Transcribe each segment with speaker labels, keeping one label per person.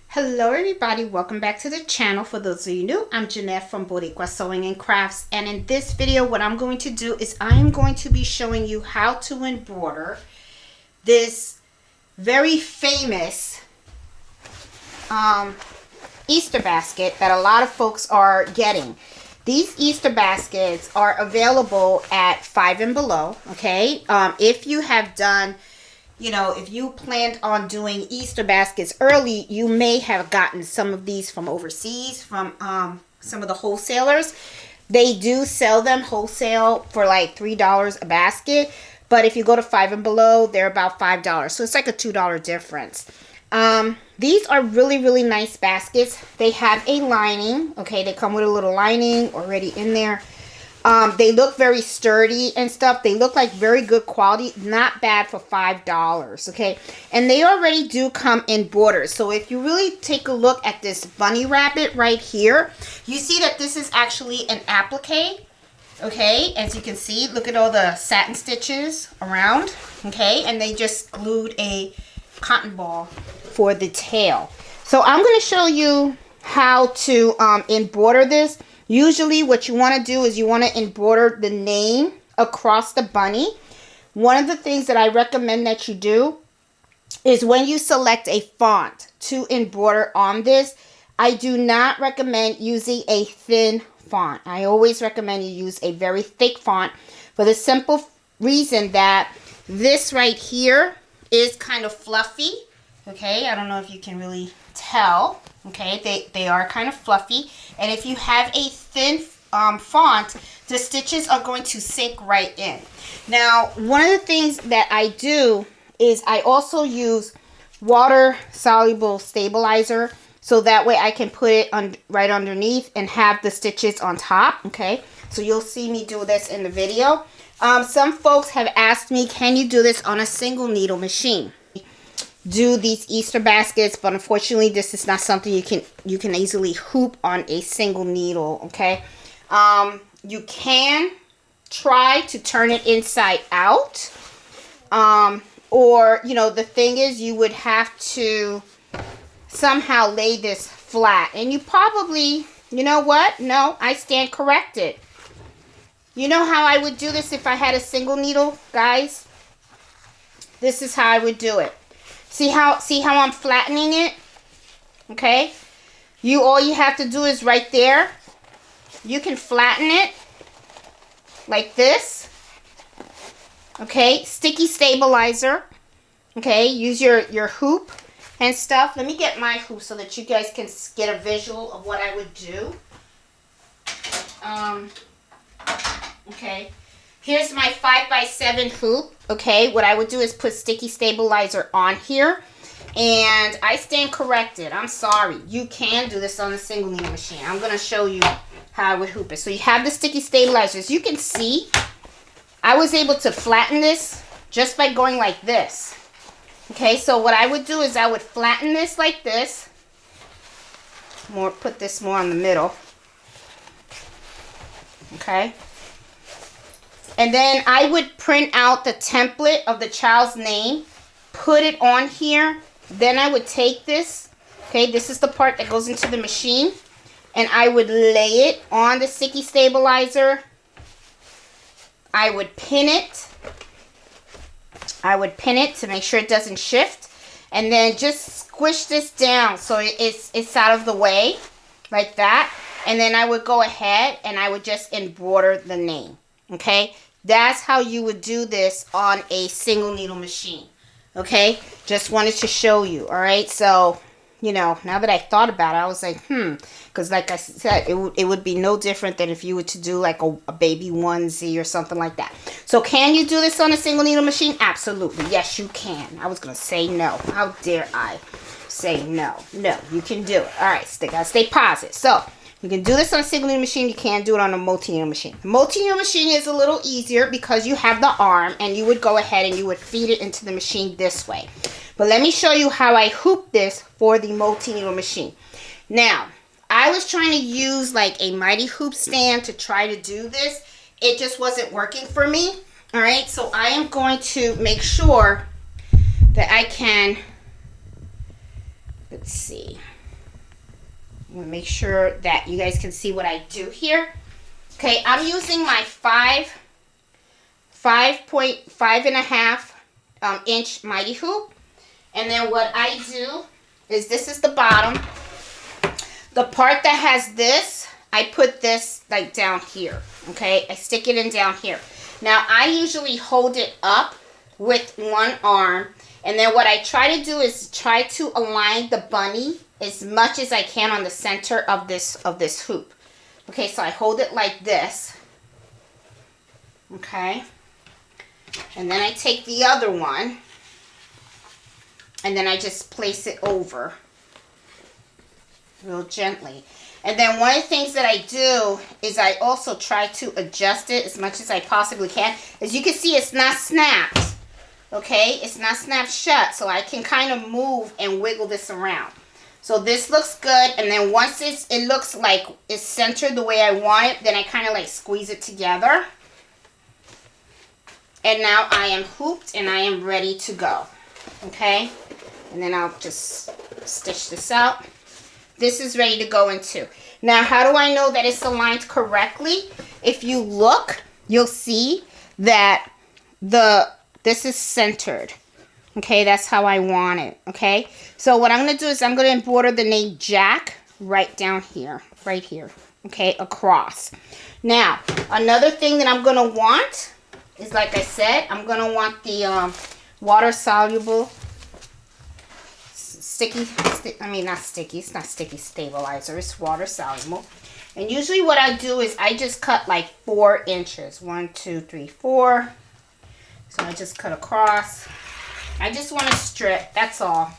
Speaker 1: Hello everybody, welcome back to the channel. For those of you new, I'm Jeanette from Boricua Sewing and Crafts, and in this video what I'm going to do is I am going to be showing you how to embroider this very famous Easter basket that a lot of folks are getting. These Easter baskets are available at Five and Below, okay? If you have done, if you planned on doing Easter baskets early, you may have gotten some of these from overseas, from some of the wholesalers. They do sell them wholesale for like $3 a basket, but if you go to Five and Below, they're about $5. So it's like a $2 difference. These are really, really nice baskets. They have a lining, okay? They come with a little lining already in there. They look very sturdy and stuff. They look like very good quality. Not bad for $5, okay? And they already do come in borders. So if you really take a look at this bunny rabbit right here, you see that this is actually an applique, okay? As you can see, look at all the satin stitches around, okay? And they just glued a cotton ball for the tail. So I'm going to show you how to embroider this. Usually what you want to do is you want to embroider the name across the bunny. One of the things that I recommend that you do is when you select a font to embroider on this, I do not recommend using a thin font. I always recommend you use a very thick font for the simple reason that this right here is kind of fluffy. Okay, I don't know if you can really tell. Okay, they are kind of fluffy, and if you have a thin font, the stitches are going to sink right in. Now, one of the things that I do is I also use water soluble stabilizer, so that way I can put it right underneath and have the stitches on top. Okay, so you'll see me do this in the video. Some folks have asked me, can you do this on a single needle machine? Do these Easter baskets, but unfortunately this is not something you can easily hoop on a single needle. Okay, you can try to turn it inside out, or the thing is, you would have to somehow lay this flat, and you probably, no, I stand corrected. You know how I would do this if I had a single needle, guys? This is how I would do it. See how I'm flattening it? Okay? All you have to do is right there. You can flatten it like this. Okay? Sticky stabilizer. Okay? Use your hoop and stuff. Let me get my hoop so that you guys can get a visual of what I would do. Okay. Here's my 5x7 hoop. Okay, what I would do is put sticky stabilizer on here, and I stand corrected. I'm sorry. You can do this on a single needle machine. I'm going to show you how I would hoop it. So you have the sticky stabilizers. You can see I was able to flatten this just by going like this. Okay, so what I would do is I would flatten this like this. Put this more on the middle. Okay. And then I would print out the template of the child's name, put it on here. Then I would take this, okay, this is the part that goes into the machine, and I would lay it on the sticky stabilizer. I would pin it. To make sure it doesn't shift. And then just squish this down so it's out of the way, like that. And then I would go ahead and I would just embroider the name, okay? That's how you would do this on a single needle machine. Okay, just wanted to show you. All right, so now that I thought about it, I was like, because like I said, it would be no different than if you were to do like a baby onesie or something like that. So can you do this on a single needle machine? Absolutely, yes you can. I was gonna say no. How dare I say no? No, you can do it. All right, gotta stay positive. So you can do this on a single needle machine. You can't do it on a multi-needle machine. The multi-needle machine is a little easier because you have the arm, and you would go ahead and you would feed it into the machine this way. But let me show you how I hoop this for the multi-needle machine. Now, I was trying to use like a mighty hoop stand to try to do this. It just wasn't working for me. All right, so I am going to make sure that I can, let's see. I'm gonna make sure that you guys can see what I do here. Okay, I'm using my 5.5 inch mighty hoop. And then what I do is, this is the bottom. The part that has this, I put this like down here. Okay, I stick it in down here. Now I usually hold it up with one arm. And then what I try to do is try to align the bunny as much as I can on the center of this hoop. Okay, so I hold it like this. Okay. And then I take the other one. And then I just place it over real gently. And then one of the things that I do is I also try to adjust it as much as I possibly can. As you can see, it's not snapped. Okay, it's not snapped shut, so I can kind of move and wiggle this around. So this looks good, and then once it looks like it's centered the way I want it, then I kind of like squeeze it together. And now I am hooped and I am ready to go. Okay, and then I'll just stitch this out. This is ready to go in too. Now, how do I know that it's aligned correctly? If you look, you'll see that this is centered. Okay, that's how I want it. Okay, so what I'm going to do is I'm going to embroider the name Jack right down here, right here. Okay, across. Now, another thing that I'm going to want is, like I said, I'm going to want the water soluble stabilizer. It's water soluble. And usually what I do is I just cut like 4 inches. 1, 2, 3, 4. So I just cut across. I just want to strip, that's all.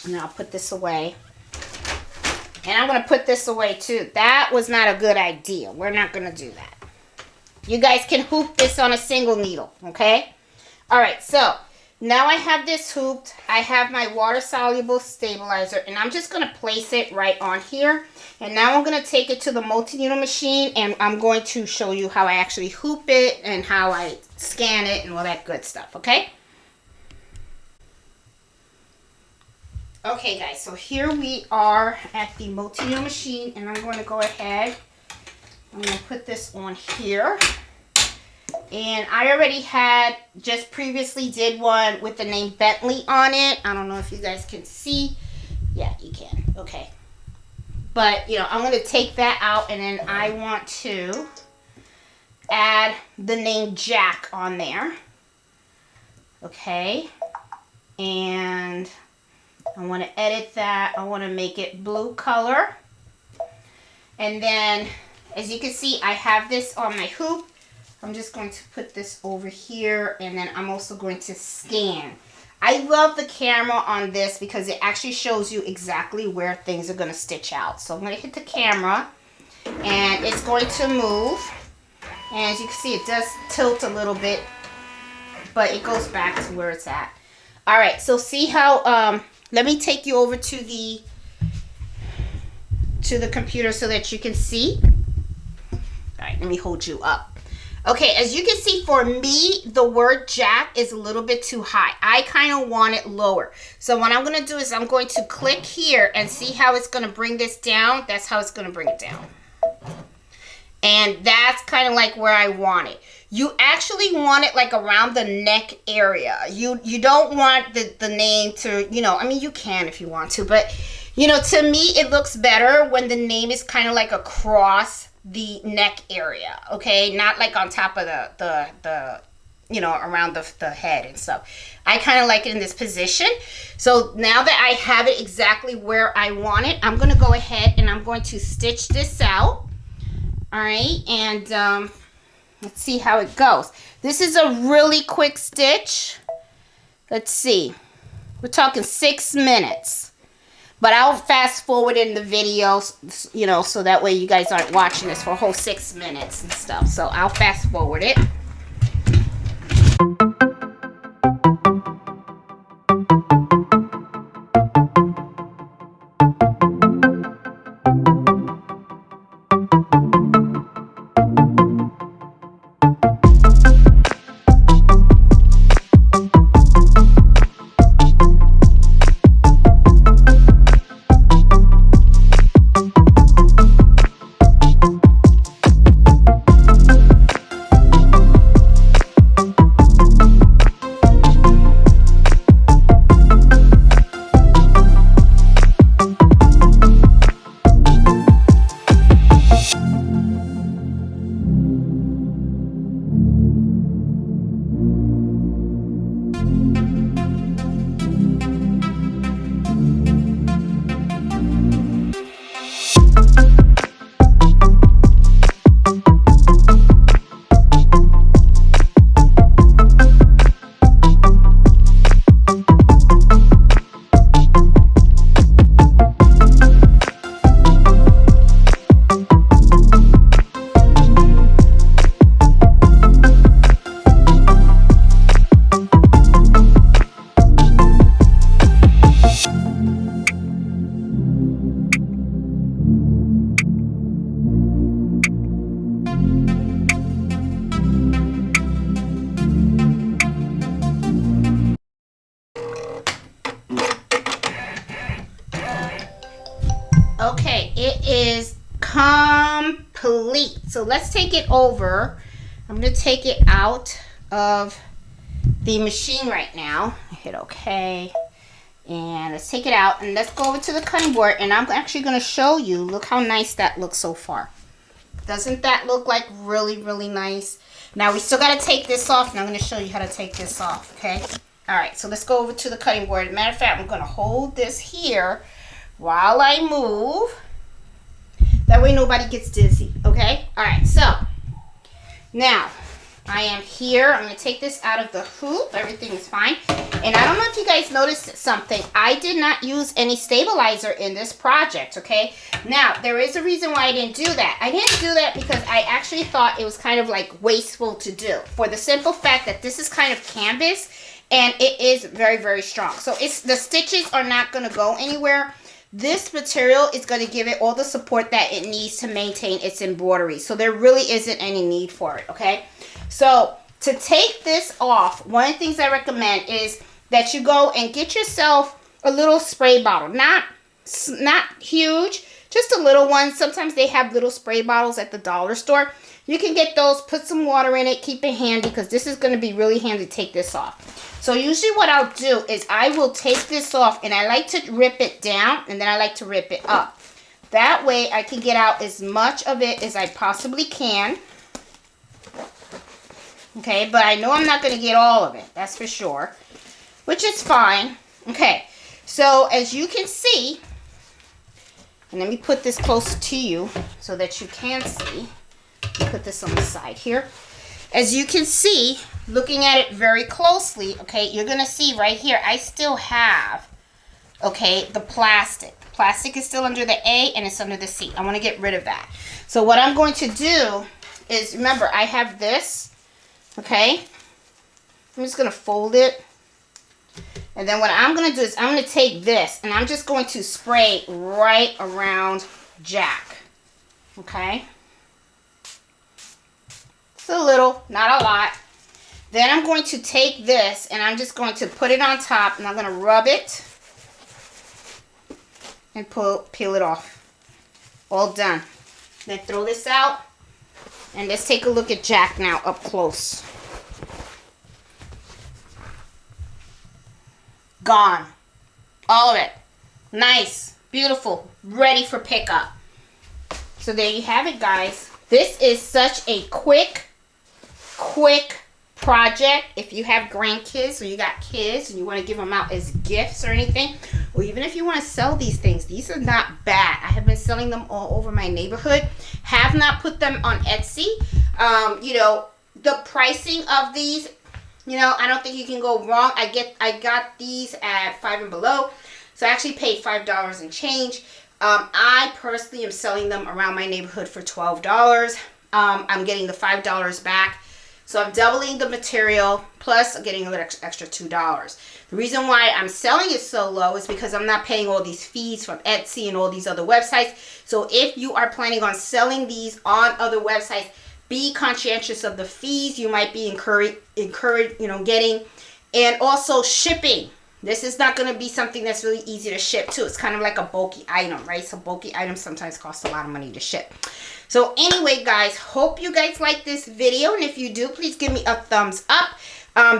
Speaker 1: And I'll put this away. And I'm going to put this away too. That was not a good idea. We're not going to do that. You guys can hoop this on a single needle, okay? All right, so now I have this hooped. I have my water-soluble stabilizer, and I'm just going to place it right on here. And now I'm going to take it to the multi-needle machine, and I'm going to show you how I actually hoop it and how I scan it and all that good stuff, okay? Okay, guys, so here we are at the multi-needle machine, and I'm going to go ahead. I'm going to put this on here. And I already just previously did one with the name Bentley on it. I don't know if you guys can see. Yeah, you can. Okay. But, you know, I'm going to take that out, and then I want to add the name Jack on there. Okay. And I want to edit that. I want to make it blue color. And then, as you can see, I have this on my hoop. I'm just going to put this over here, and then I'm also going to scan. I love the camera on this because it actually shows you exactly where things are going to stitch out. So I'm going to hit the camera, and it's going to move. And as you can see, it does tilt a little bit, but it goes back to where it's at. All right, so see how, let me take you over to the computer so that you can see. All right, let me hold you up. Okay, as you can see, for me, the word Jack is a little bit too high. I kind of want it lower. So what I'm going to do is I'm going to click here and see how it's going to bring this down. That's how it's going to bring it down. And that's kind of like where I want it. You actually want it like around the neck area. You don't want the name to, you know, I mean, you can if you want to. But, you know, to me, it looks better when the name is kind of like across the neck area, okay, not like on top of the you know, around the head and stuff. I kind of like it in this position. So now that I have it exactly where I want it, I'm going to go ahead and I'm going to stitch this out. All right, and let's see how it goes. This is a really quick stitch. Let's see, we're talking 6 minutes. But I'll fast forward in the video, you know, so that way you guys aren't watching this for a whole 6 minutes and stuff. So I'll fast forward it. Okay, it is complete. So let's take it over. I'm going to take it out of the machine right now. Hit OK. And let's take it out and let's go over to the cutting board, and I'm actually going to show you. Look how nice that looks so far. Doesn't that look like really, really nice? Now we still got to take this off, and I'm going to show you how to take this off, okay? All right, so let's go over to the cutting board. As a matter of fact, I'm going to hold this here while I move. That way nobody gets dizzy, okay? All right, so now I am here. I'm going to take this out of the hoop. Everything is fine. And I don't know if you guys noticed something. I did not use any stabilizer in this project, okay? Now, there is a reason why I didn't do that. I didn't do that because I actually thought it was kind of like wasteful to do. For the simple fact that this is kind of canvas and it is very, very strong. So the stitches are not going to go anywhere. This material is going to give it all the support that it needs to maintain its embroidery. So there really isn't any need for it, okay? So to take this off, one of the things I recommend is that you go and get yourself a little spray bottle. Not huge, just a little one. Sometimes they have little spray bottles at the dollar store. You can get those, put some water in it, keep it handy because this is going to be really handy to take this off. So usually what I'll do is I will take this off, and I like to rip it down, and then I like to rip it up. That way I can get out as much of it as I possibly can. Okay, but I know I'm not going to get all of it, that's for sure, which is fine. Okay, so as you can see, and let me put this closer to you so that you can see. Let me put this on the side here. As you can see, looking at it very closely, okay, you're going to see right here, I still have, okay, the plastic. The plastic is still under the A and it's under the C. I want to get rid of that. So what I'm going to do is, remember, I have this, okay. I'm just going to fold it. And then what I'm going to do is I'm going to take this and I'm just going to spray right around Jack, okay. A little, not a lot. Then I'm going to take this and I'm just going to put it on top, and I'm going to rub it and peel it off. All done. Then throw this out, and let's take a look at Jack now up close. Gone. All of it. Nice, beautiful, ready for pickup. So there you have it, guys. This is such a quick project. If you have grandkids or you got kids and you want to give them out as gifts or anything, or even if you want to sell these things, these are not bad. I have been selling them all over my neighborhood. Have not put them on Etsy. You know, the pricing of these, you know, I don't think you can go wrong. I got these at 5 and Below, so I actually paid $5 and change. I personally am selling them around my neighborhood for $12. I'm getting the $5 back. So I'm doubling the material, plus I'm getting a little extra $2. The reason why I'm selling it so low is because I'm not paying all these fees from Etsy and all these other websites. So if you are planning on selling these on other websites, be conscientious of the fees you might be getting, and also shipping. This is not going to be something that's really easy to ship too. It's kind of like a bulky item, right? So bulky items sometimes cost a lot of money to ship. So anyway, guys, hope you guys like this video. And if you do, please give me a thumbs up.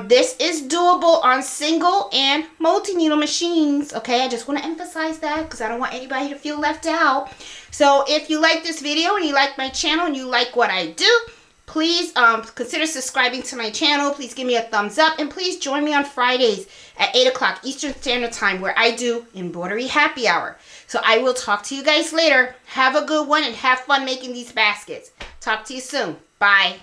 Speaker 1: This is doable on single and multi-needle machines. Okay, I just want to emphasize that because I don't want anybody to feel left out. So if you like this video and you like my channel and you like what I do, please consider subscribing to my channel. Please give me a thumbs up, and please join me on Fridays at 8 o'clock Eastern Standard Time, where I do Embroidery Happy Hour. So I will talk to you guys later. Have a good one and have fun making these baskets. Talk to you soon. Bye.